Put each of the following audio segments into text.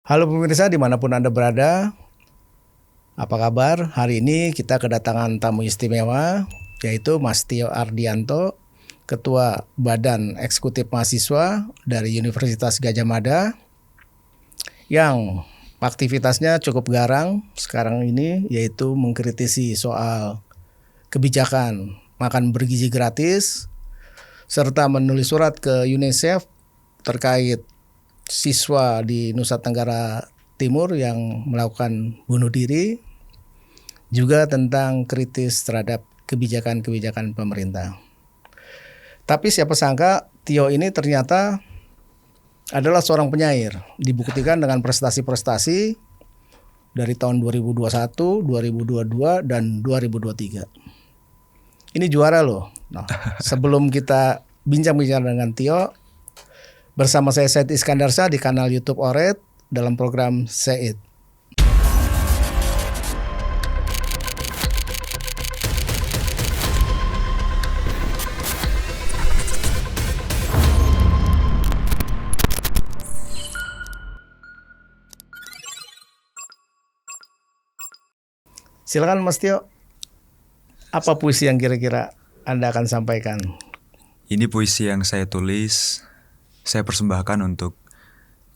Halo pemirsa dimanapun Anda berada, apa kabar? Hari ini kita kedatangan tamu istimewa, yaitu Mas Tio Ardianto, Ketua Badan Eksekutif Mahasiswa dari Universitas Gadjah Mada, yang aktivitasnya cukup garang sekarang ini, yaitu mengkritisi soal kebijakan makan bergizi gratis, serta menulis surat ke UNICEF terkait siswa di Nusa Tenggara Timur yang melakukan bunuh diri, juga tentang kritis terhadap kebijakan-kebijakan pemerintah. Tapi siapa sangka Tio ini ternyata adalah seorang penyair, dibuktikan dengan prestasi-prestasi dari tahun 2021, 2022, dan 2023. Ini juara loh. Nah, sebelum kita bincang-bincang dengan Tio, bersama saya Said Iskandar Shah di kanal YouTube Oret dalam program Said. Silakan Mas Tio, apa puisi yang kira-kira Anda akan sampaikan? Ini puisi yang saya tulis, saya persembahkan untuk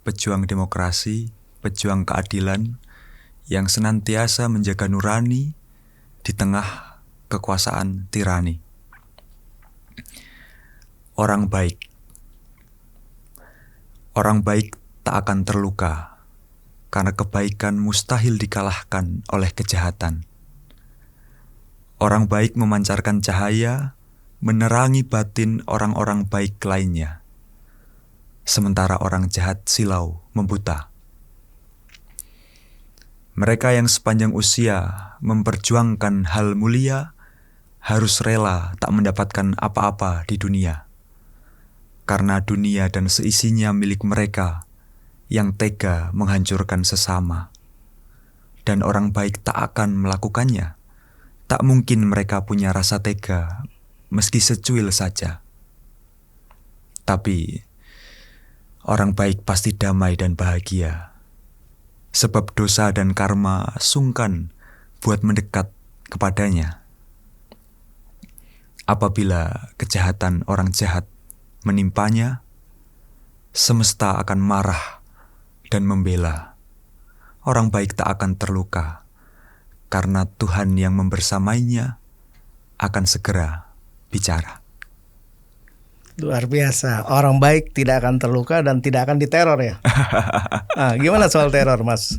pejuang demokrasi, pejuang keadilan yang senantiasa menjaga nurani di tengah kekuasaan tirani. Orang baik tak akan terluka karena kebaikan mustahil dikalahkan oleh kejahatan. Orang baik memancarkan cahaya, menerangi batin orang-orang baik lainnya. Sementara orang jahat silau membuta. Mereka yang sepanjang usia memperjuangkan hal mulia harus rela tak mendapatkan apa-apa di dunia. Karena dunia dan seisinya milik mereka yang tega menghancurkan sesama. Dan orang baik tak akan melakukannya. Tak mungkin mereka punya rasa tega meski secuil saja. Tapi orang baik pasti damai dan bahagia, sebab dosa dan karma sungkan buat mendekat kepadanya. Apabila kejahatan orang jahat menimpanya, semesta akan marah dan membela. Orang baik tak akan terluka, karena Tuhan yang membersamainya akan segera bicara. Luar biasa, orang baik tidak akan terluka dan tidak akan diteror ya. Nah, gimana soal teror, Mas?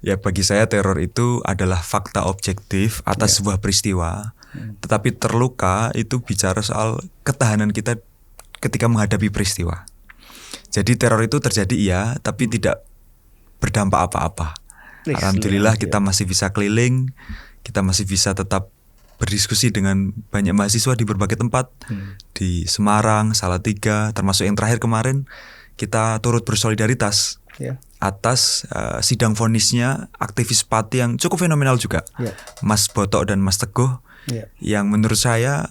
Ya, bagi saya teror itu adalah fakta objektif atas sebuah peristiwa. Tetapi terluka itu bicara soal ketahanan kita ketika menghadapi peristiwa. Jadi teror itu terjadi iya, tapi tidak berdampak apa-apa. Alhamdulillah kita masih bisa keliling, kita masih bisa tetap berdiskusi dengan banyak mahasiswa di berbagai tempat, di Semarang, Salatiga, termasuk yang terakhir kemarin kita turut bersolidaritas atas sidang vonisnya aktivis Pati yang cukup fenomenal juga, Mas Botok dan Mas Teguh, yang menurut saya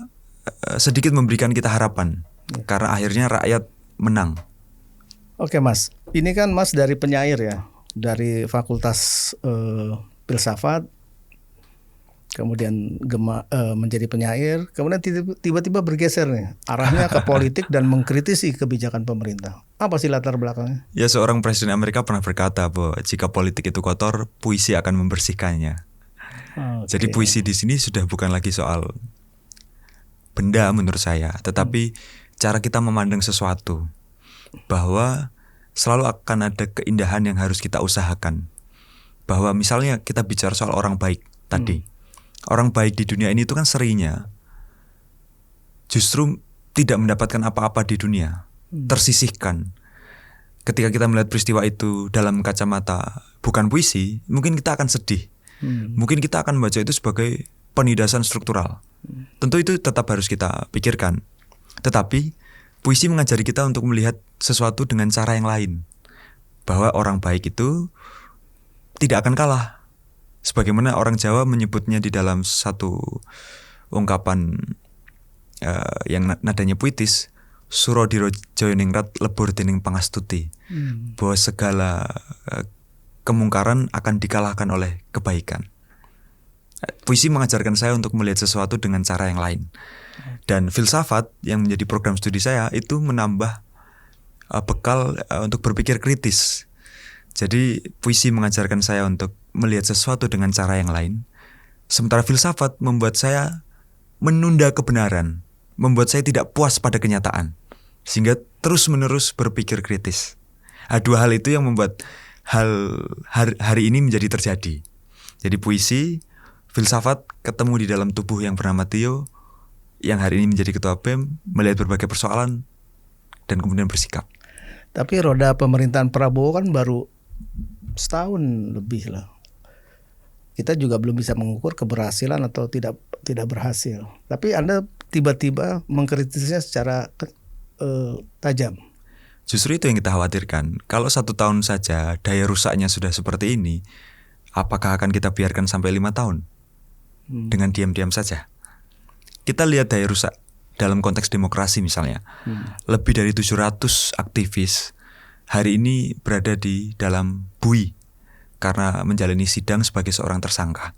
sedikit memberikan kita harapan, karena akhirnya rakyat menang. Oke Mas, ini kan Mas dari penyair ya, dari Fakultas Filsafat, kemudian menjadi penyair, kemudian tiba-tiba bergeser nih, arahnya ke politik dan mengkritisi kebijakan pemerintah. Apa sih latar belakangnya? Ya, seorang presiden Amerika pernah berkata bahwa jika politik itu kotor, puisi akan membersihkannya. Jadi puisi di sini sudah bukan lagi soal benda menurut saya, tetapi cara kita memandang sesuatu, bahwa selalu akan ada keindahan yang harus kita usahakan. Bahwa misalnya kita bicara soal orang baik tadi. Orang baik di dunia ini itu kan seringnya justru tidak mendapatkan apa-apa di dunia. Tersisihkan. Ketika kita melihat peristiwa itu dalam kacamata bukan puisi, mungkin kita akan sedih. Mungkin kita akan membaca itu sebagai penindasan struktural. Tentu itu tetap harus kita pikirkan. Tetapi puisi mengajari kita untuk melihat sesuatu dengan cara yang lain. Bahwa orang baik itu tidak akan kalah. Sebagaimana orang Jawa menyebutnya di dalam satu ungkapan yang nadanya puitis, Suro diro joyo ningrat lebur dening pangastuti. Bahwa segala kemungkaran akan dikalahkan oleh kebaikan. Puisi mengajarkan saya untuk melihat sesuatu dengan cara yang lain. Dan filsafat yang menjadi program studi saya itu menambah bekal untuk berpikir kritis. Jadi puisi mengajarkan saya untuk melihat sesuatu dengan cara yang lain. Sementara filsafat membuat saya menunda kebenaran, membuat saya tidak puas pada kenyataan, sehingga terus-menerus berpikir kritis. Dua hal itu yang membuat hari ini menjadi terjadi. Jadi puisi, filsafat ketemu di dalam tubuh yang bernama Theo, yang hari ini menjadi ketua BEM, melihat berbagai persoalan dan kemudian bersikap. Tapi roda pemerintahan Prabowo kan baru setahun lebih lah. Kita juga belum bisa mengukur keberhasilan atau tidak berhasil. Tapi Anda tiba-tiba mengkritisnya secara tajam. Justru itu yang kita khawatirkan. Kalau 1 tahun saja daya rusaknya sudah seperti ini, apakah akan kita biarkan sampai 5 tahun? Dengan diam-diam saja. Kita lihat daya rusak dalam konteks demokrasi misalnya. Lebih dari 700 aktivis hari ini berada di dalam bui karena menjalani sidang sebagai seorang tersangka.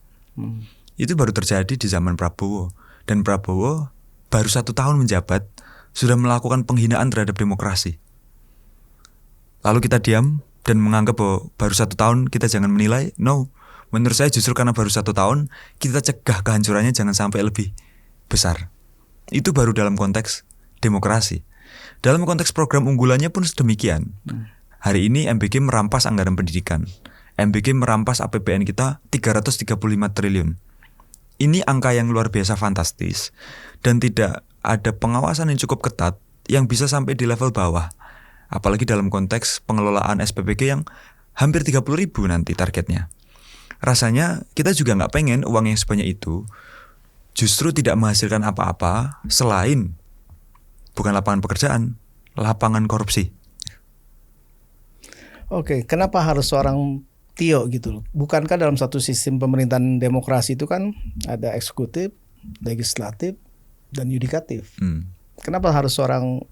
Itu baru terjadi di zaman Prabowo. Dan Prabowo baru 1 tahun menjabat sudah melakukan penghinaan terhadap demokrasi. Lalu kita diam dan menganggap bahwa baru 1 tahun kita jangan menilai. No. Menurut saya justru karena baru 1 tahun kita cegah kehancurannya jangan sampai lebih besar. Itu baru dalam konteks demokrasi. Dalam konteks program unggulannya pun sedemikian. Hari ini MBG merampas anggaran pendidikan. MBG merampas APBN kita 335 triliun. Ini angka yang luar biasa fantastis. Dan tidak ada pengawasan yang cukup ketat yang bisa sampai di level bawah. Apalagi dalam konteks pengelolaan SPBG yang hampir 30.000 nanti targetnya. Rasanya kita juga nggak pengen uang yang sebanyak itu justru tidak menghasilkan apa-apa selain bukan lapangan pekerjaan, lapangan korupsi. Oke, kenapa harus seorang Tio gitu loh? Bukankah dalam satu sistem pemerintahan demokrasi itu kan ada eksekutif, legislatif, dan yudikatif? Kenapa harus seorang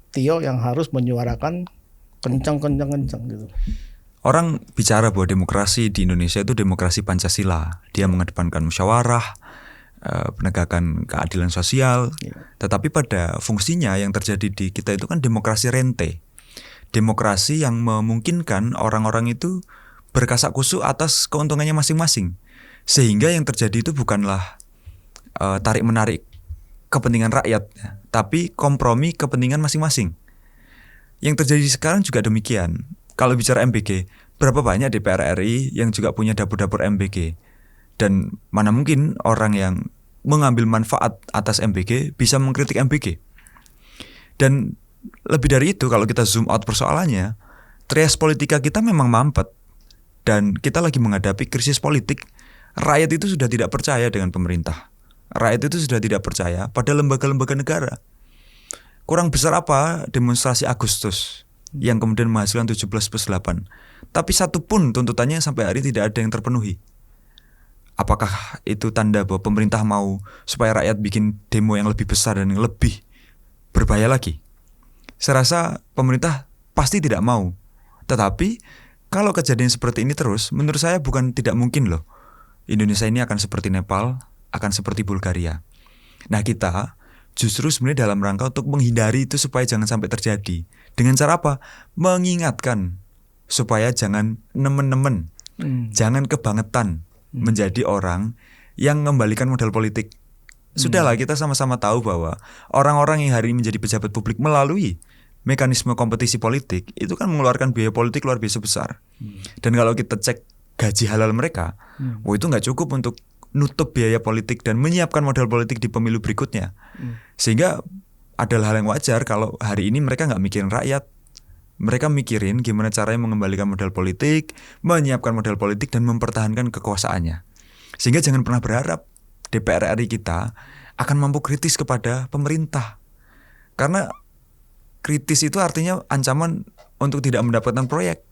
Tio yang harus menyuarakan kencang gitu? Orang bicara bahwa demokrasi di Indonesia itu demokrasi Pancasila. Dia mengedepankan musyawarah, penegakan keadilan sosial. Tetapi pada fungsinya yang terjadi di kita itu kan demokrasi rente. Demokrasi yang memungkinkan orang-orang itu berkasak kusuk atas keuntungannya masing-masing. Sehingga yang terjadi itu bukanlah tarik-menarik kepentingan rakyat, tapi kompromi kepentingan masing-masing. Yang terjadi sekarang juga demikian. Kalau bicara MBG, berapa banyak DPR RI yang juga punya dapur-dapur MBG? Dan mana mungkin orang yang mengambil manfaat atas MBG bisa mengkritik MBG? Dan lebih dari itu, kalau kita zoom out persoalannya, trias politika kita memang mampet. Dan kita lagi menghadapi krisis politik. Rakyat itu sudah tidak percaya dengan pemerintah. Rakyat itu sudah tidak percaya pada lembaga-lembaga negara. Kurang besar apa demonstrasi Agustus yang kemudian menghasilkan 17+8. Tapi satu pun tuntutannya sampai hari ini tidak ada yang terpenuhi. Apakah itu tanda bahwa pemerintah mau supaya rakyat bikin demo yang lebih besar dan yang lebih berbahaya lagi? Saya rasa pemerintah pasti tidak mau. Tetapi kalau kejadian seperti ini terus, menurut saya bukan tidak mungkin loh. Indonesia ini akan seperti Nepal, akan seperti Bulgaria. Nah kita justru sebenarnya dalam rangka untuk menghindari itu supaya jangan sampai terjadi. Dengan cara apa? Mengingatkan supaya jangan nemen-nemen, jangan kebangetan menjadi orang yang mengembalikan modal politik. Sudahlah kita sama-sama tahu bahwa orang-orang yang hari ini menjadi pejabat publik melalui mekanisme kompetisi politik itu kan mengeluarkan biaya politik luar biasa besar. Dan kalau kita cek gaji halal mereka, itu nggak cukup untuk nutup biaya politik dan menyiapkan modal politik di pemilu berikutnya. Sehingga adalah hal yang wajar kalau hari ini mereka nggak mikirin rakyat. Mereka mikirin gimana caranya mengembalikan modal politik, menyiapkan modal politik dan mempertahankan kekuasaannya. Sehingga jangan pernah berharap DPR RI kita akan mampu kritis kepada pemerintah. Karena kritis itu artinya ancaman untuk tidak mendapatkan proyek.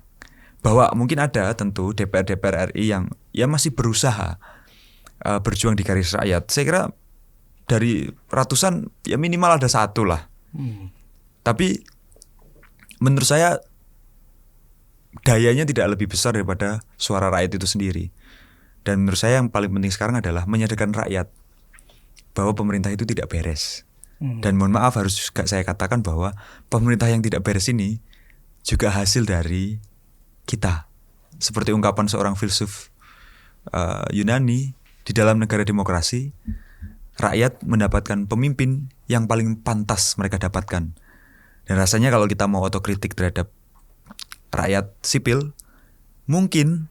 Bahwa mungkin ada tentu DPR RI yang masih berusaha berjuang di garis rakyat. Saya kira dari ratusan ya minimal ada satu lah. Tapi menurut saya dayanya tidak lebih besar daripada suara rakyat itu sendiri. Dan menurut saya yang paling penting sekarang adalah menyadarkan rakyat bahwa pemerintah itu tidak beres. Dan mohon maaf harus juga saya katakan bahwa pemerintah yang tidak beres ini juga hasil dari kita. Seperti ungkapan seorang filsuf Yunani, di dalam negara demokrasi, rakyat mendapatkan pemimpin yang paling pantas mereka dapatkan. Dan rasanya kalau kita mau otokritik terhadap rakyat sipil, mungkin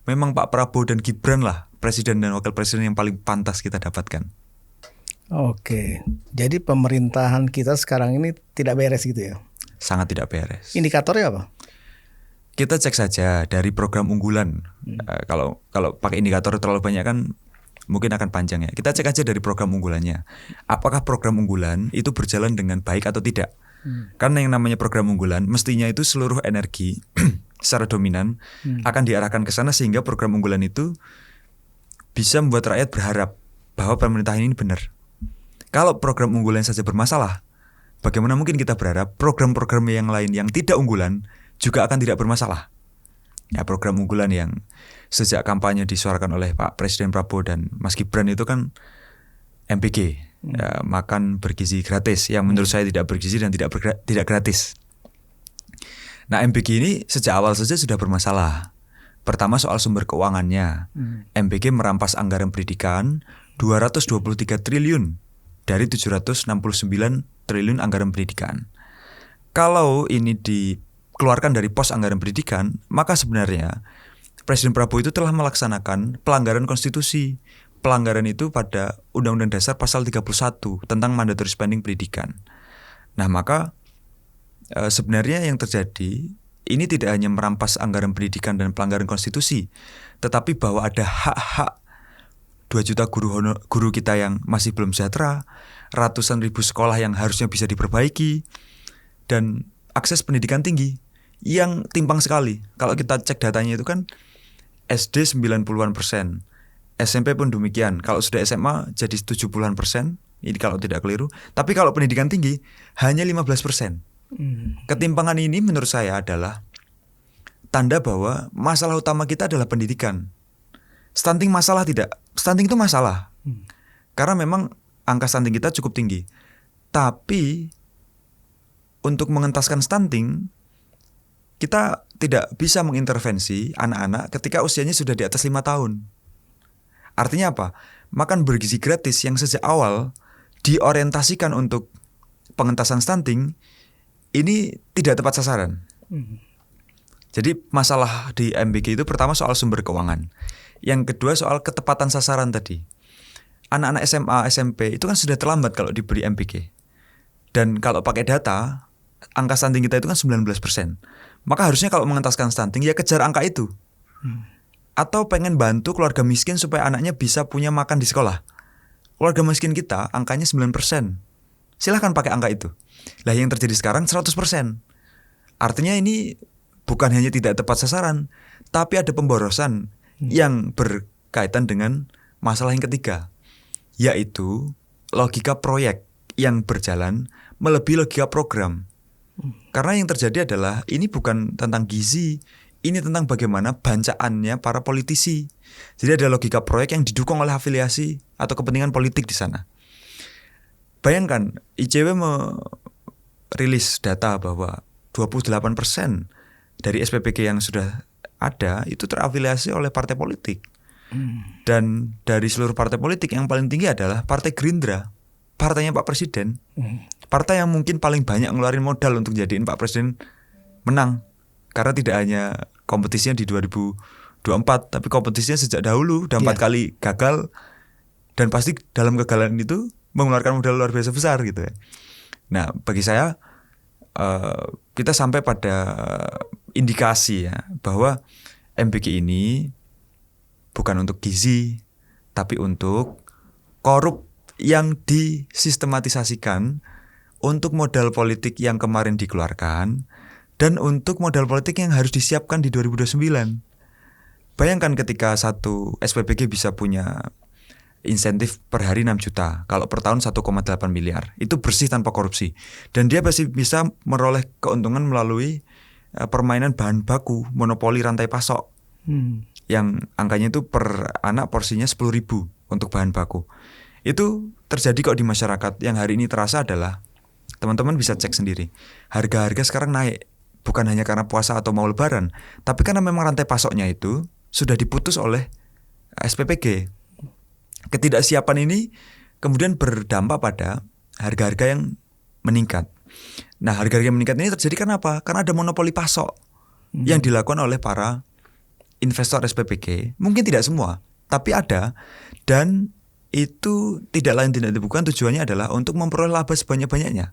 memang Pak Prabowo dan Gibran lah presiden dan wakil presiden yang paling pantas kita dapatkan. Oke, jadi pemerintahan kita sekarang ini tidak beres gitu ya? Sangat tidak beres. Indikatornya apa? Kita cek saja dari program unggulan. Kalau pakai indikator terlalu banyak kan mungkin akan panjang ya. Kita cek aja dari program unggulannya. Apakah program unggulan itu berjalan dengan baik atau tidak? Karena yang namanya program unggulan mestinya itu seluruh energi secara dominan akan diarahkan ke sana sehingga program unggulan itu bisa membuat rakyat berharap bahwa pemerintahan ini benar. Kalau program unggulan saja bermasalah, bagaimana mungkin kita berharap program-program yang lain yang tidak unggulan juga akan tidak bermasalah? Ya, program unggulan yang sejak kampanye disuarakan oleh Pak Presiden Prabowo dan Mas Gibran itu kan MBG, ya, makan bergizi gratis, yang menurut saya tidak bergizi dan tidak gratis. Nah, MBG ini sejak awal saja sudah bermasalah. Pertama soal sumber keuangannya. MBG merampas anggaran pendidikan 223 triliun dari 769 triliun anggaran pendidikan. Kalau ini dikeluarkan dari pos anggaran pendidikan, maka sebenarnya Presiden Prabowo itu telah melaksanakan pelanggaran konstitusi. Pelanggaran itu pada Undang-Undang Dasar pasal 31 tentang mandatory spending pendidikan. Nah, maka sebenarnya yang terjadi ini tidak hanya merampas anggaran pendidikan dan pelanggaran konstitusi, tetapi bahwa ada hak-hak 2 juta guru kita yang masih belum sejahtera, ratusan ribu sekolah yang harusnya bisa diperbaiki, dan akses pendidikan tinggi yang timpang sekali. Kalau kita cek datanya itu kan SD 90-an%, SMP pun demikian. Kalau sudah SMA jadi 70-an%, ini kalau tidak keliru. Tapi kalau pendidikan tinggi hanya 15%. Ketimpangan ini menurut saya adalah tanda bahwa masalah utama kita adalah pendidikan. Stunting masalah tidak? Stunting itu masalah. Karena memang angka stunting kita cukup tinggi. Tapi untuk mengentaskan stunting, kita tidak bisa mengintervensi anak-anak ketika usianya sudah di atas 5 tahun. Artinya apa? Makan bergizi gratis yang sejak awal diorientasikan untuk pengentasan stunting ini tidak tepat sasaran. Jadi masalah di MBG itu pertama soal sumber keuangan. Yang kedua soal ketepatan sasaran tadi. Anak-anak SMA, SMP itu kan sudah terlambat kalau diberi MBG. Dan kalau pakai data, angka stunting kita itu kan 19%. Maka harusnya kalau mengentaskan stunting ya kejar angka itu. Atau pengen bantu keluarga miskin supaya anaknya bisa punya makan di sekolah. Keluarga miskin kita angkanya 9%. Silahkan pakai angka itu. Lah yang terjadi sekarang 100%. Artinya ini bukan hanya tidak tepat sasaran, tapi ada pemborosan yang berkaitan dengan masalah yang ketiga, yaitu logika proyek yang berjalan melebihi logika program. Karena yang terjadi adalah ini bukan tentang gizi, ini tentang bagaimana bancaannya para politisi. Jadi ada logika proyek yang didukung oleh afiliasi atau kepentingan politik di sana. Bayangkan ICW merilis data bahwa 28% dari SPPG yang sudah ada itu terafiliasi oleh partai politik. Dan dari seluruh partai politik yang paling tinggi adalah Partai Gerindra, partainya Pak Presiden. Partai yang mungkin paling banyak ngeluarin modal untuk jadiin Pak Presiden menang. Karena tidak hanya kompetisinya di 2024, tapi kompetisinya sejak dahulu udah 4 kali gagal. Dan pasti dalam kegagalan itu mengeluarkan modal luar biasa besar gitu ya. Nah, bagi saya kita sampai pada indikasi ya bahwa MBG ini bukan untuk gizi, tapi untuk korup yang disistematisasikan untuk modal politik yang kemarin dikeluarkan dan untuk modal politik yang harus disiapkan di 2029. Bayangkan ketika satu SPPG bisa punya insentif per hari 6 juta, kalau per tahun 1,8 miliar, itu bersih tanpa korupsi. Dan dia pasti bisa meroleh keuntungan melalui permainan bahan baku, monopoli rantai pasok. Yang angkanya itu per anak porsinya 10.000 untuk bahan baku. Itu terjadi kok di masyarakat. Yang hari ini terasa adalah, teman-teman bisa cek sendiri, harga-harga sekarang naik. Bukan hanya karena puasa atau mau lebaran, tapi karena memang rantai pasoknya itu sudah diputus oleh SPPG. Ketidaksiapan ini kemudian berdampak pada harga-harga yang meningkat. Nah, harga-harga yang meningkat ini terjadi karena apa? Karena ada monopoli pasok yang dilakukan oleh para investor SPPG. Mungkin tidak semua, tapi ada. Dan itu tidak lain tidak bukan tujuannya adalah untuk memperoleh laba sebanyak-banyaknya.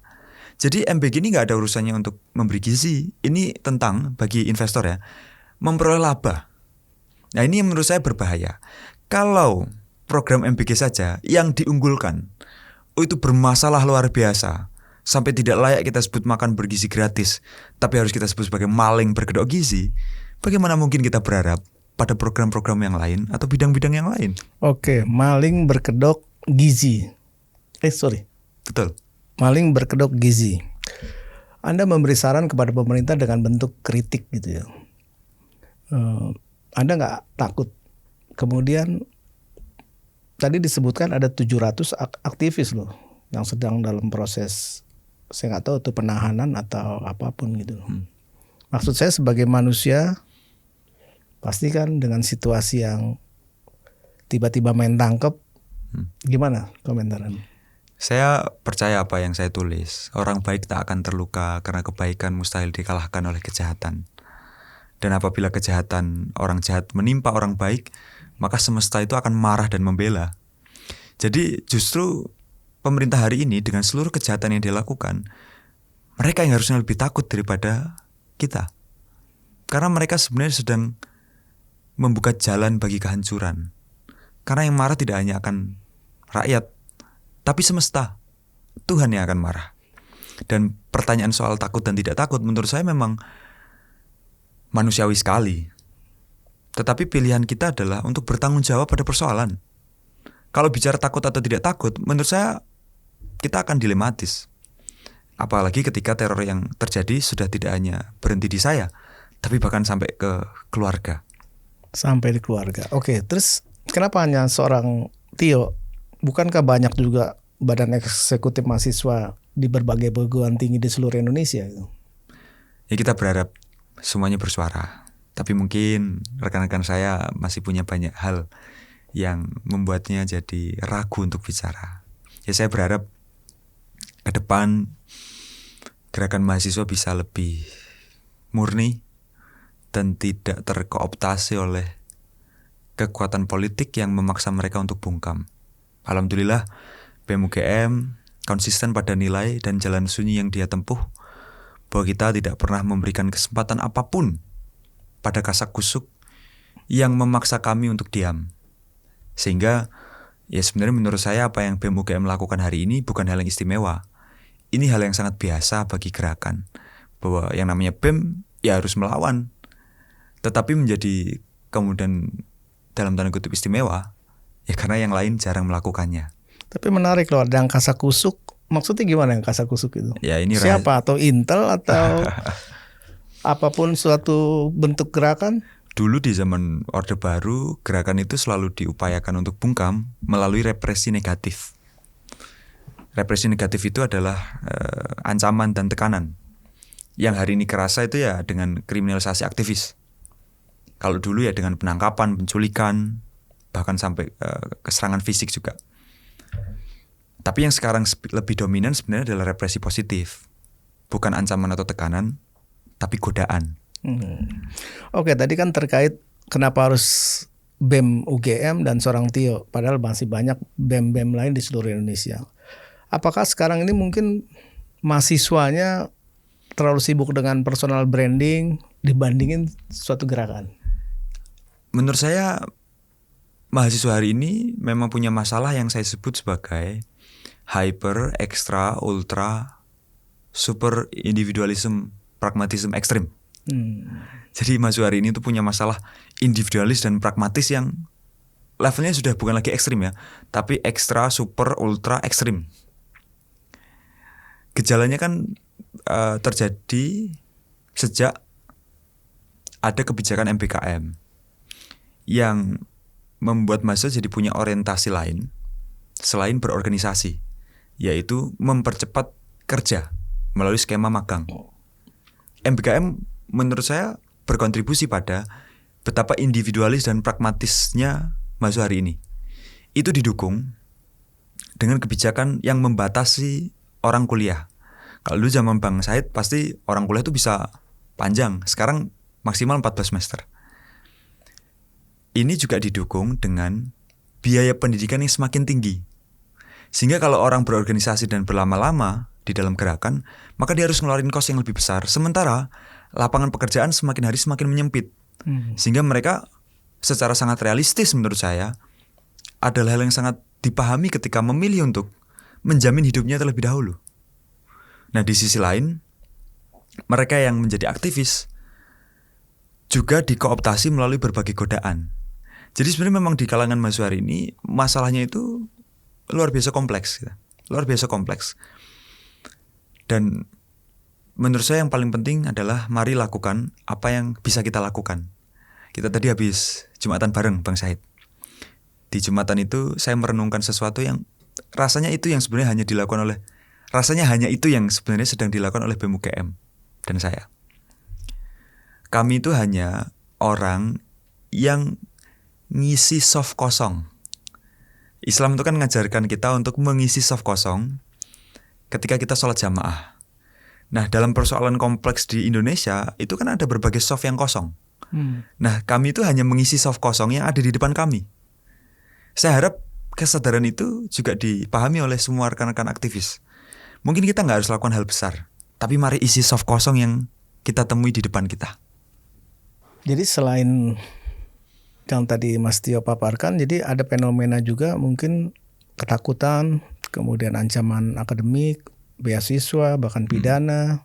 Jadi MBG ini nggak ada urusannya untuk memberi gizi. Ini tentang bagi investor ya, memperoleh laba. Nah, ini yang menurut saya berbahaya. Kalau program MBG saja yang diunggulkan itu bermasalah luar biasa, sampai tidak layak kita sebut makan bergizi gratis, tapi harus kita sebut sebagai maling berkedok gizi. Bagaimana mungkin kita berharap pada program-program yang lain atau bidang-bidang yang lain? Oke, maling berkedok gizi. Betul. Maling berkedok gizi. Anda memberi saran kepada pemerintah dengan bentuk kritik gitu ya. Anda nggak takut? Kemudian tadi disebutkan ada 700 aktivis loh yang sedang dalam proses, saya nggak tahu itu penahanan atau apapun gitu. Maksud saya sebagai manusia, pasti kan dengan situasi yang tiba-tiba main tangkep, gimana komentarnya? Saya percaya apa yang saya tulis. Orang baik tak akan terluka karena kebaikan mustahil dikalahkan oleh kejahatan. Dan apabila kejahatan orang jahat menimpa orang baik, maka semesta itu akan marah dan membela. Jadi justru pemerintah hari ini dengan seluruh kejahatan yang dilakukan, mereka yang harusnya lebih takut daripada kita. Karena mereka sebenarnya sedang membuka jalan bagi kehancuran. Karena yang marah tidak hanya akan rakyat, tapi semesta. Tuhan yang akan marah. Dan pertanyaan soal takut dan tidak takut menurut saya memang manusiawi sekali. Tetapi pilihan kita adalah untuk bertanggung jawab pada persoalan. Kalau bicara takut atau tidak takut, menurut saya kita akan dilematis. Apalagi ketika teror yang terjadi sudah tidak hanya berhenti di saya, tapi bahkan sampai ke keluarga. Sampai di keluarga. Oke, terus kenapa hanya seorang Tio? Bukankah banyak juga badan eksekutif mahasiswa di berbagai perguruan tinggi di seluruh Indonesia? Ya, kita berharap semuanya bersuara. Tapi mungkin rekan-rekan saya masih punya banyak hal yang membuatnya jadi ragu untuk bicara. Ya, saya berharap ke depan gerakan mahasiswa bisa lebih murni dan tidak terkooptasi oleh kekuatan politik yang memaksa mereka untuk bungkam. Alhamdulillah BEM UGM konsisten pada nilai dan jalan sunyi yang dia tempuh, bahwa kita tidak pernah memberikan kesempatan apapun pada kasak-kusuk yang memaksa kami untuk diam. Sehingga ya sebenarnya menurut saya apa yang BEM UGM lakukan hari ini bukan hal yang istimewa. Ini hal yang sangat biasa bagi gerakan, bahwa yang namanya BEM ya harus melawan. Tetapi menjadi kemudian dalam tanda kutip istimewa ya karena yang lain jarang melakukannya. Tapi menarik loh, ada yang kasakusuk. Maksudnya gimana yang kasakusuk itu? Ya, ini siapa? Atau Intel atau apapun suatu bentuk gerakan? Dulu di zaman Orde Baru, gerakan itu selalu diupayakan untuk bungkam melalui represi negatif. Represi negatif itu adalah ancaman dan tekanan. Yang hari ini kerasa itu ya dengan kriminalisasi aktivis. Kalau dulu ya dengan penangkapan, penculikan, bahkan sampai keserangan fisik juga. Tapi yang sekarang lebih dominan sebenarnya adalah represi positif. Bukan ancaman atau tekanan, tapi godaan. Oke, tadi kan terkait kenapa harus BEM UGM dan seorang Tio, padahal masih banyak BEM-BEM lain di seluruh Indonesia. Apakah sekarang ini mungkin mahasiswanya terlalu sibuk dengan personal branding dibandingin suatu gerakan? Menurut saya mahasiswa hari ini memang punya masalah yang saya sebut sebagai hyper, extra, ultra, super individualism, pragmatism ekstrim. Jadi mahasiswa hari ini tuh punya masalah individualis dan pragmatis yang levelnya sudah bukan lagi ekstrim ya, tapi ekstra, super, ultra, ekstrim. Gejalanya kan terjadi sejak ada kebijakan MBKM yang membuat mahasiswa jadi punya orientasi lain selain berorganisasi, yaitu mempercepat kerja melalui skema magang. MBKM menurut saya berkontribusi pada betapa individualis dan pragmatisnya mahasiswa hari ini. Itu didukung dengan kebijakan yang membatasi orang kuliah. Kalau dulu zaman Bang Said pasti orang kuliah itu bisa panjang, sekarang maksimal 14 semester. Ini juga didukung dengan biaya pendidikan yang semakin tinggi. Sehingga kalau orang berorganisasi dan berlama-lama di dalam gerakan, maka dia harus ngeluarin kos yang lebih besar. Sementara lapangan pekerjaan semakin hari semakin menyempit. Sehingga mereka secara sangat realistis menurut saya adalah hal yang sangat dipahami ketika memilih untuk menjamin hidupnya terlebih dahulu. Nah, di sisi lain, mereka yang menjadi aktivis juga dikooptasi melalui berbagai godaan. Jadi sebenarnya memang di kalangan mahasiswa hari ini masalahnya itu luar biasa kompleks, luar biasa kompleks. Dan menurut saya yang paling penting adalah mari lakukan apa yang bisa kita lakukan. Kita tadi habis Jumatan bareng Bang Said. Di Jumatan itu saya merenungkan sesuatu yang rasanya itu yang sebenarnya hanya sedang dilakukan oleh BEM UGM dan saya. Kami itu hanya orang yang ngisi soft kosong. Islam itu kan mengajarkan kita untuk mengisi soft kosong ketika kita sholat jamaah. Nah, dalam persoalan kompleks di Indonesia itu kan ada berbagai soft yang kosong. Nah, kami itu hanya mengisi soft kosong yang ada di depan kami. Saya harap kesadaran itu juga dipahami oleh semua rekan-rekan aktivis. Mungkin kita nggak harus lakukan hal besar, tapi mari isi soft kosong yang kita temui di depan kita. Jadi selain yang tadi Mas Tio paparkan, jadi ada fenomena juga mungkin ketakutan, kemudian ancaman akademik, beasiswa, bahkan pidana,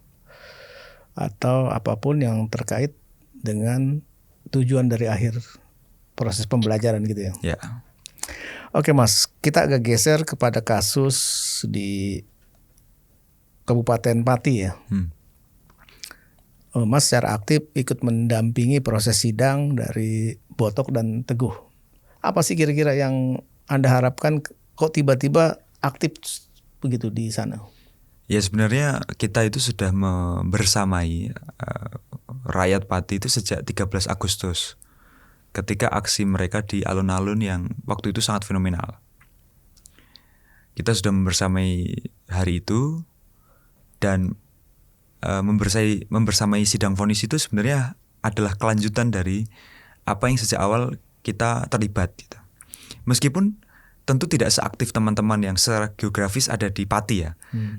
atau apapun yang terkait dengan tujuan dari akhir proses pembelajaran gitu ya. Ya. Oke Mas, kita agak geser kepada kasus di Kabupaten Pati ya. Mas secara aktif ikut mendampingi proses sidang dari Botok dan Teguh. Apa sih kira-kira yang Anda harapkan kok tiba-tiba aktif begitu di sana? Ya sebenarnya kita itu sudah membersamai rakyat Pati itu sejak 13 Agustus. Ketika aksi mereka di alun-alun yang waktu itu sangat fenomenal. Kita sudah membersamai hari itu dan membersamai sidang vonis itu sebenarnya adalah kelanjutan dari apa yang sejak awal kita terlibat gitu. Meskipun tentu tidak seaktif teman-teman yang secara geografis ada di Pati ya.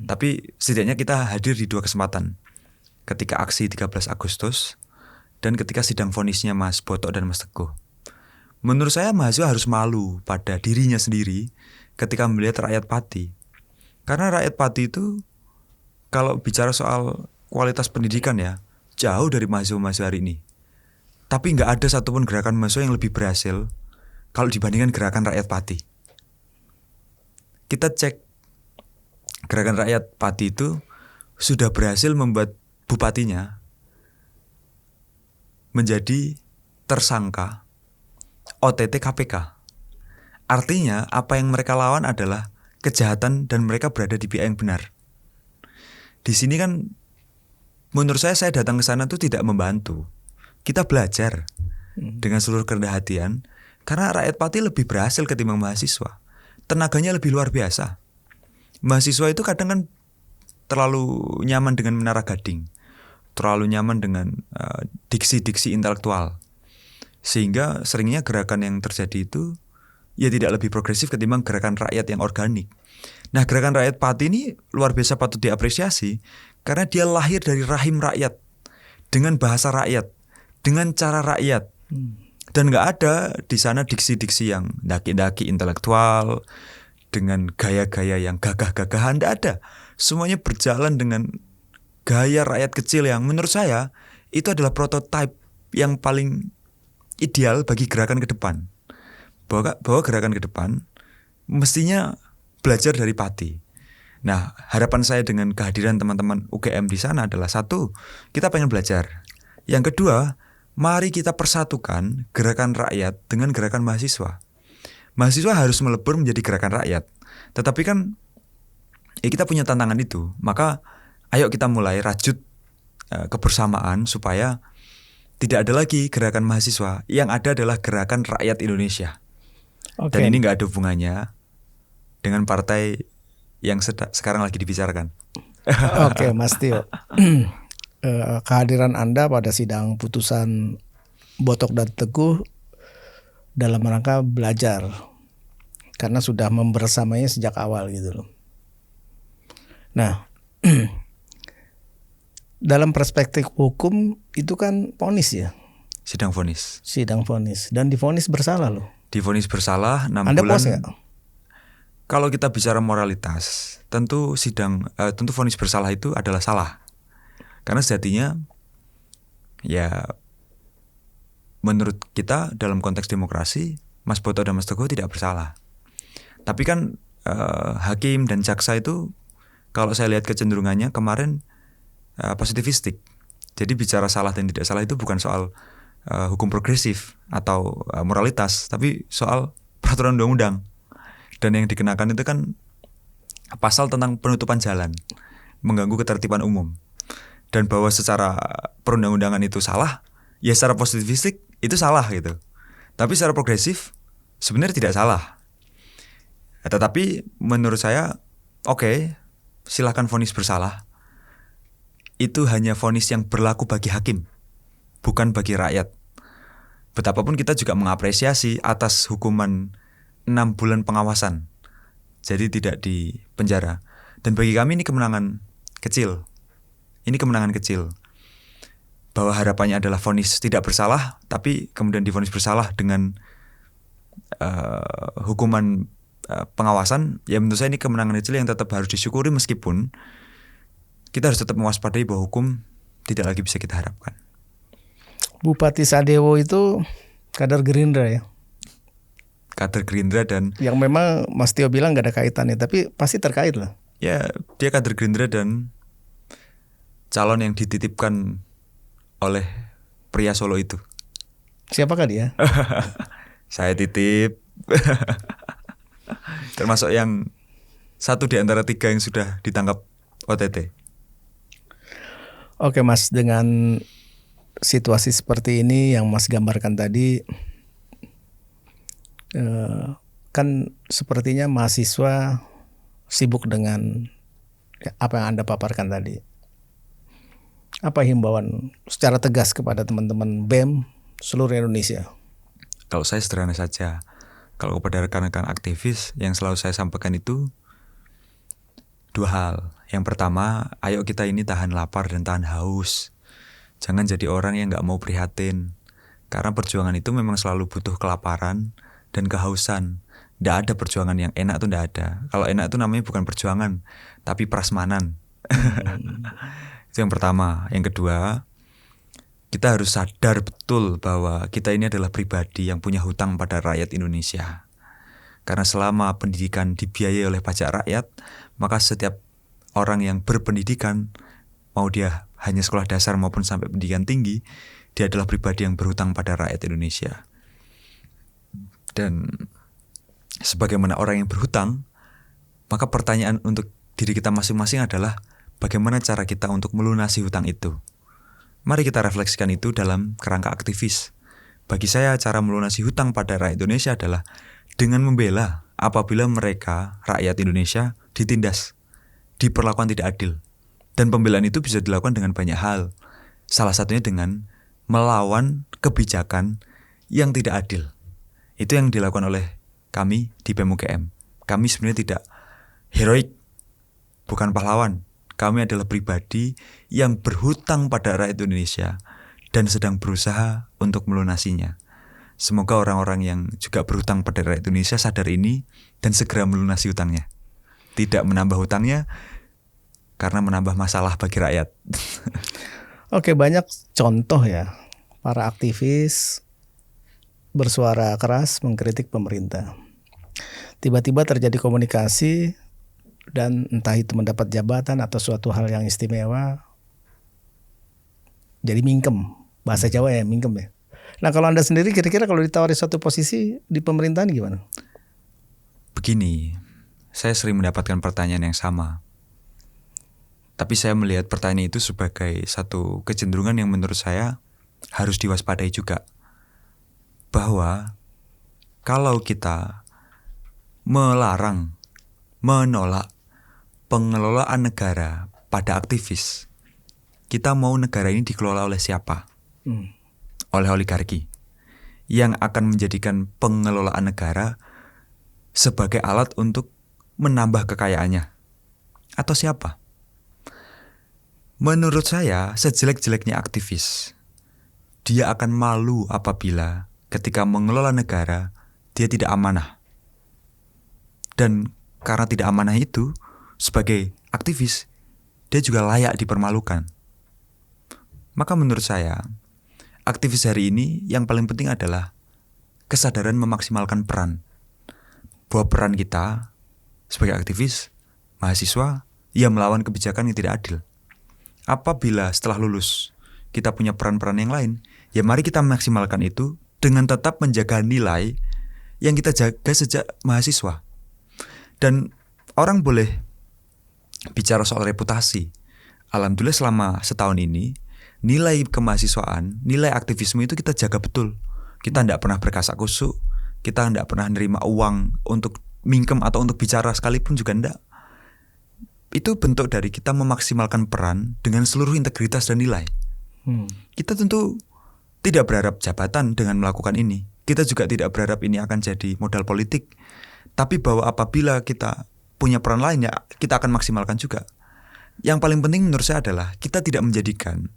Tapi setidaknya kita hadir di 2 kesempatan. Ketika aksi 13 Agustus dan ketika sidang vonisnya Mas Botok dan Mas Teguh. Menurut saya mahasiswa harus malu pada dirinya sendiri ketika melihat rakyat Pati. Karena rakyat Pati itu kalau bicara soal kualitas pendidikan ya, jauh dari mahasiswa-mahasiswa hari ini. Tapi nggak ada satupun gerakan mahasiswa yang lebih berhasil kalau dibandingkan gerakan rakyat Pati. Kita cek gerakan rakyat Pati itu sudah berhasil membuat bupatinya menjadi tersangka OTT KPK. Artinya apa yang mereka lawan adalah kejahatan dan mereka berada di pihak yang benar. Di sini kan menurut saya datang ke sana tuh tidak membantu. Kita belajar dengan seluruh kerendahan hatian karena rakyat Pati lebih berhasil ketimbang mahasiswa. Tenaganya lebih luar biasa. Mahasiswa itu kadang kan terlalu nyaman dengan Menara Gading, terlalu nyaman dengan diksi-diksi intelektual, sehingga seringnya gerakan yang terjadi itu ya tidak lebih progresif ketimbang gerakan rakyat yang organik. Nah, gerakan rakyat Pati ini luar biasa patut diapresiasi karena dia lahir dari rahim rakyat, dengan bahasa rakyat, dengan cara rakyat. Dan nggak ada di sana diksi-diksi yang daki-daki intelektual dengan gaya-gaya yang gagah-gagahan, nggak ada. Semuanya berjalan dengan gaya rakyat kecil yang menurut saya itu adalah prototipe yang paling ideal bagi gerakan ke depan. Bahwa gerakan ke depan mestinya belajar dari Pati. Nah, harapan saya dengan kehadiran teman-teman UGM di sana adalah 1, kita pengen belajar. Yang kedua, Mari kita persatukan gerakan rakyat dengan gerakan mahasiswa. Mahasiswa harus melebur menjadi gerakan rakyat. Tetapi kan kita punya tantangan itu. Maka ayo kita mulai rajut kebersamaan supaya tidak ada lagi gerakan mahasiswa. Yang ada adalah gerakan rakyat Indonesia. Dan ini nggak ada hubungannya dengan partai yang sekarang lagi dibicarakan. Oke, Mas Tio. Kehadiran Anda pada sidang putusan Botok dan Teguh dalam rangka belajar karena sudah membersamanya sejak awal gitu loh. Nah, dalam perspektif hukum itu kan vonis ya. Sidang vonis. Sidang vonis dan divonis bersalah loh. Divonis bersalah 6 Anda bulan. puas nggak? Kalau kita bicara moralitas, tentu vonis bersalah itu adalah salah. Karena sejatinya ya menurut kita dalam konteks demokrasi Mas Boto dan Mas Teguh tidak bersalah. Tapi kan hakim dan jaksa itu kalau saya lihat kecenderungannya kemarin positifistik. Jadi bicara salah dan tidak salah itu bukan soal hukum progresif atau moralitas, tapi soal peraturan undang-undang. Dan yang dikenakan itu kan pasal tentang penutupan jalan, mengganggu ketertiban umum. Dan bahwa secara perundang-undangan itu salah, ya secara positifistik itu salah gitu. Tapi secara progresif sebenarnya tidak salah. Tetapi menurut saya, oke, silakan vonis bersalah. Itu hanya vonis yang berlaku bagi hakim, bukan bagi rakyat. Betapapun kita juga mengapresiasi atas hukuman 6 bulan pengawasan. Jadi tidak di penjara. Dan bagi kami ini kemenangan kecil. Ini kemenangan kecil. Bahwa harapannya adalah vonis tidak bersalah, tapi kemudian divonis bersalah dengan hukuman pengawasan. Ya menurut saya ini kemenangan kecil yang tetap harus disyukuri, meskipun kita harus tetap mewaspadai bahwa hukum tidak lagi bisa kita harapkan. Bupati Sadewo itu kader Gerindra ya? Kader Gerindra dan yang memang Mas Tio bilang gak ada kaitannya, tapi pasti terkait lah. Ya dia kader Gerindra dan calon yang dititipkan oleh pria Solo itu. Siapakah dia? Saya titip. Termasuk yang satu di antara 3 yang sudah ditangkap OTT. Oke Mas, dengan situasi seperti ini yang Mas gambarkan tadi, kan sepertinya mahasiswa sibuk dengan apa yang Anda paparkan tadi. Apa himbauan secara tegas kepada teman-teman BEM seluruh Indonesia? Kalau saya sederhana saja. Kalau kepada rekan-rekan aktivis yang selalu saya sampaikan itu 2 hal. Yang pertama, ayo kita ini tahan lapar dan tahan haus. Jangan jadi orang yang gak mau prihatin. Karena perjuangan itu memang selalu butuh kelaparan dan kehausan. Nggak ada perjuangan yang enak tuh, nggak ada. Kalau enak itu namanya bukan perjuangan, tapi prasmanan. Itu yang pertama. Yang kedua, kita harus sadar betul bahwa kita ini adalah pribadi yang punya hutang pada rakyat Indonesia. Karena selama pendidikan dibiayai oleh pajak rakyat, maka setiap orang yang berpendidikan, mau dia hanya sekolah dasar maupun sampai pendidikan tinggi, dia adalah pribadi yang berhutang pada rakyat Indonesia. Dan sebagaimana orang yang berhutang, maka pertanyaan untuk diri kita masing-masing adalah bagaimana cara kita untuk melunasi hutang itu. Mari kita refleksikan itu dalam kerangka aktivis. Bagi saya cara melunasi hutang pada rakyat Indonesia adalah dengan membela apabila mereka, rakyat Indonesia, ditindas, diperlakukan tidak adil. Dan pembelaan itu bisa dilakukan dengan banyak hal. Salah satunya dengan melawan kebijakan yang tidak adil. Itu yang dilakukan oleh kami di BEM UGM. Kami sebenarnya tidak heroik, bukan pahlawan. Kami adalah pribadi yang berhutang pada rakyat Indonesia dan sedang berusaha untuk melunasinya. Semoga orang-orang yang juga berhutang pada rakyat Indonesia sadar ini dan segera melunasi hutangnya. Tidak menambah hutangnya karena menambah masalah bagi rakyat. Oke, banyak contoh ya. Para aktivis bersuara keras mengkritik pemerintah. Tiba-tiba terjadi komunikasi dan entah itu mendapat jabatan atau suatu hal yang istimewa, jadi mingkem. Bahasa Jawa ya, mingkem ya. Nah kalau Anda sendiri kira-kira kalau ditawari suatu posisi di pemerintahan gimana? Begini, saya sering mendapatkan pertanyaan yang sama. Tapi saya melihat pertanyaan itu sebagai satu kecenderungan yang menurut saya harus diwaspadai juga. Bahwa kalau kita melarang, menolak pengelolaan negara pada aktivis, kita mau negara ini dikelola oleh siapa? Oleh oligarki yang akan menjadikan pengelolaan negara sebagai alat untuk menambah kekayaannya, atau siapa? Menurut saya, sejelek-jeleknya aktivis, dia akan malu apabila ketika mengelola negara dia tidak amanah. Dan karena tidak amanah itu, sebagai aktivis dia juga layak dipermalukan. Maka menurut saya, aktivis hari ini yang paling penting adalah kesadaran memaksimalkan peran. Bahwa peran kita sebagai aktivis, mahasiswa, yang melawan kebijakan yang tidak adil. Apabila setelah lulus kita punya peran-peran yang lain, ya mari kita maksimalkan itu dengan tetap menjaga nilai yang kita jaga sejak mahasiswa. Dan orang boleh bicara soal reputasi. Alhamdulillah selama setahun ini, nilai kemahasiswaan, nilai aktivisme itu kita jaga betul. Kita tidak pernah berkasak kusuk, kita tidak pernah nerima uang untuk mingkem atau untuk bicara sekalipun juga tidak. Itu bentuk dari kita memaksimalkan peran dengan seluruh integritas dan nilai. Kita tentu tidak berharap jabatan dengan melakukan ini. Kita juga tidak berharap ini akan jadi modal politik. Tapi bahwa apabila kita punya peran lain, ya kita akan maksimalkan juga. Yang paling penting menurut saya adalah kita tidak menjadikan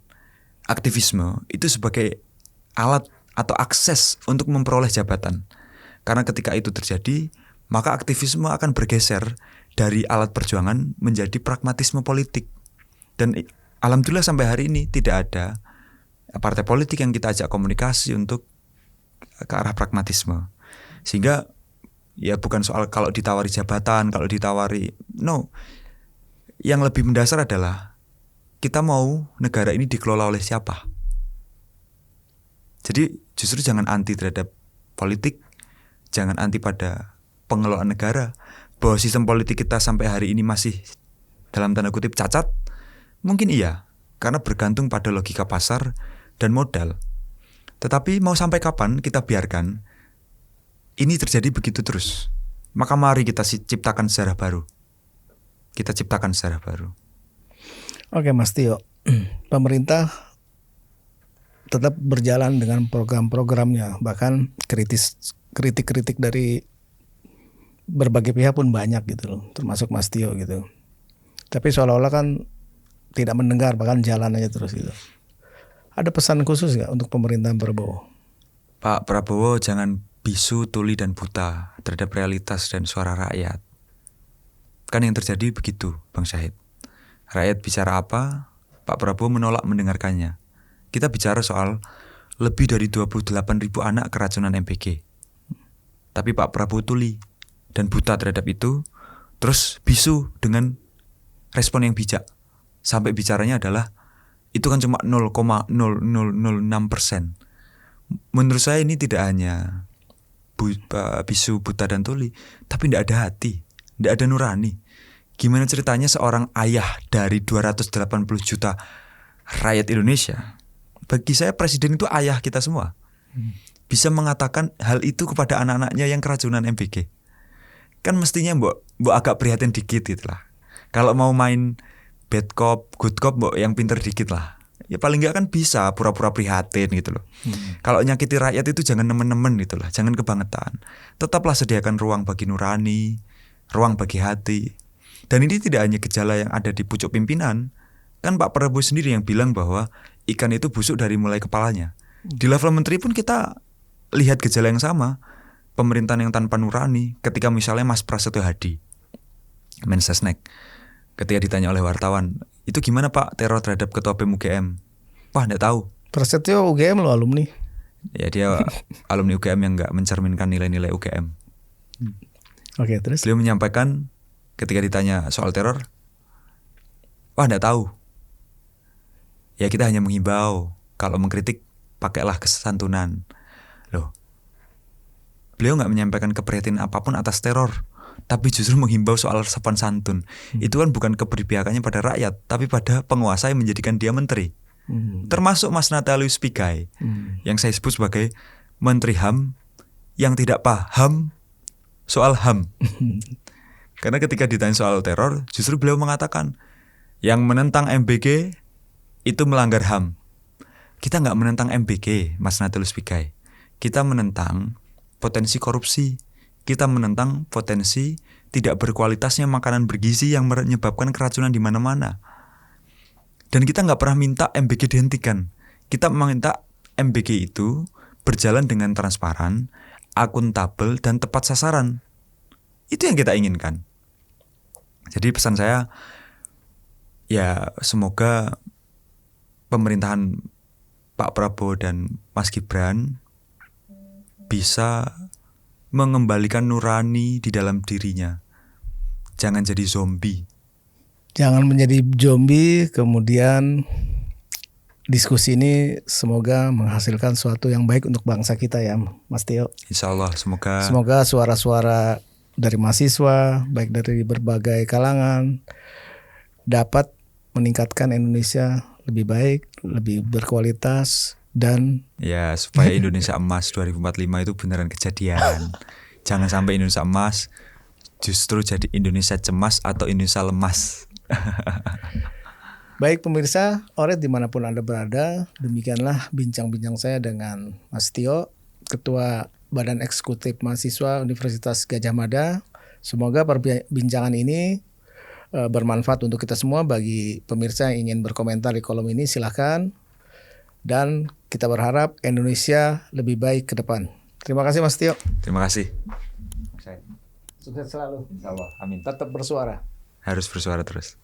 aktivisme itu sebagai alat atau akses untuk memperoleh jabatan. Karena ketika itu terjadi, maka aktivisme akan bergeser dari alat perjuangan menjadi pragmatisme politik. Dan alhamdulillah sampai hari ini tidak ada partai politik yang kita ajak komunikasi untuk ke arah pragmatisme. Sehingga ya bukan soal kalau ditawari jabatan, kalau ditawari, no. Yang lebih mendasar adalah kita mau negara ini dikelola oleh siapa. Jadi justru jangan anti terhadap politik, jangan anti pada pengelolaan negara. Bahwa sistem politik kita sampai hari ini masih dalam tanda kutip cacat, mungkin iya, karena bergantung pada logika pasar dan modal. Tetapi mau sampai kapan kita biarkan ini terjadi begitu terus? Maka mari kita ciptakan sejarah baru. Kita ciptakan sejarah baru. Oke Mas Tio, pemerintah tetap berjalan dengan program-programnya, bahkan kritik-kritik dari berbagai pihak pun banyak gitu loh, termasuk Mas Tio gitu. Tapi seolah-olah kan tidak mendengar, bahkan jalan aja terus gitu. Ada pesan khusus nggak untuk pemerintahan Prabowo? Pak Prabowo jangan bisu, tuli, dan buta terhadap realitas dan suara rakyat. Kan yang terjadi begitu, Bang Syahid. Rakyat bicara apa, Pak Prabowo menolak mendengarkannya. Kita bicara soal lebih dari 28.000 anak keracunan MBG. Tapi Pak Prabowo tuli dan buta terhadap itu, terus bisu dengan respon yang bijak. Sampai bicaranya adalah, itu kan cuma 0,0006%. Menurut saya ini tidak hanya bisu, buta, dan tuli, tapi tidak ada hati, tidak ada nurani. Gimana ceritanya seorang ayah dari 280 juta rakyat Indonesia, bagi saya presiden itu ayah kita semua, bisa mengatakan hal itu kepada anak-anaknya yang keracunan MBG. Kan mestinya mbok agak prihatin dikit gitu lah. Kalau mau main bad cop, good cop, mbok yang pinter dikit lah. Ya paling nggak kan bisa pura-pura prihatin gitu loh. Kalau nyakiti rakyat itu jangan nemen-nemen gitu lah, jangan kebangetan. Tetaplah sediakan ruang bagi nurani, ruang bagi hati. Dan ini tidak hanya gejala yang ada di pucuk pimpinan. Kan Pak Prabowo sendiri yang bilang bahwa ikan itu busuk dari mulai kepalanya. Di level menteri pun kita lihat gejala yang sama. Pemerintahan yang tanpa nurani. Ketika misalnya Mas Prasetyo Hadi, Mensesnek, ketika ditanya oleh wartawan, itu gimana Pak teror terhadap ketua BEM UGM? Wah, enggak tahu. Prasetyo UGM lo alumni. Ya dia alumni UGM yang enggak mencerminkan nilai-nilai UGM. Oke, terus? Beliau menyampaikan ketika ditanya soal teror, wah enggak tahu. Ya kita hanya menghimbau, kalau mengkritik pakailah kesantunan. Loh, beliau nggak menyampaikan keprihatinan apapun atas teror, tapi justru menghimbau soal sopan santun. Itu kan bukan keberpihakannya pada rakyat, tapi pada penguasa yang menjadikan dia menteri. Termasuk Mas Natalius Pigai, yang saya sebut sebagai Menteri HAM yang tidak paham soal HAM. Karena ketika ditanya soal teror, justru beliau mengatakan yang menentang MBG itu melanggar HAM. Kita nggak menentang MBG, Mas Natalius Pigai. Kita menentang potensi korupsi. Kita menentang potensi tidak berkualitasnya makanan bergizi yang menyebabkan keracunan di mana-mana. Dan kita nggak pernah minta MBG dihentikan. Kita meminta MBG itu berjalan dengan transparan, akuntabel, dan tepat sasaran. Itu yang kita inginkan. Jadi pesan saya, ya semoga pemerintahan Pak Prabowo dan Mas Gibran bisa mengembalikan nurani di dalam dirinya. Jangan jadi zombie. Jangan menjadi zombie, kemudian diskusi ini semoga menghasilkan sesuatu yang baik untuk bangsa kita ya Mas Tio. Insya Allah semoga Suara-suara dari mahasiswa, baik dari berbagai kalangan, dapat meningkatkan Indonesia lebih baik, lebih berkualitas, dan ya supaya Indonesia emas 2045 itu beneran kejadian. Jangan sampai Indonesia emas justru jadi Indonesia cemas atau Indonesia lemas. Baik pemirsa, Oret dimanapun Anda berada, demikianlah bincang-bincang saya dengan Mas Tio, Ketua Badan Eksekutif Mahasiswa Universitas Gadjah Mada. Semoga perbincangan ini bermanfaat untuk kita semua. Bagi pemirsa yang ingin berkomentar di kolom ini silahkan. Dan kita berharap Indonesia lebih baik ke depan. Terima kasih Mas Tio. Terima kasih. Sukses selalu. Insya Allah. Amin. Tetap bersuara. Harus bersuara terus.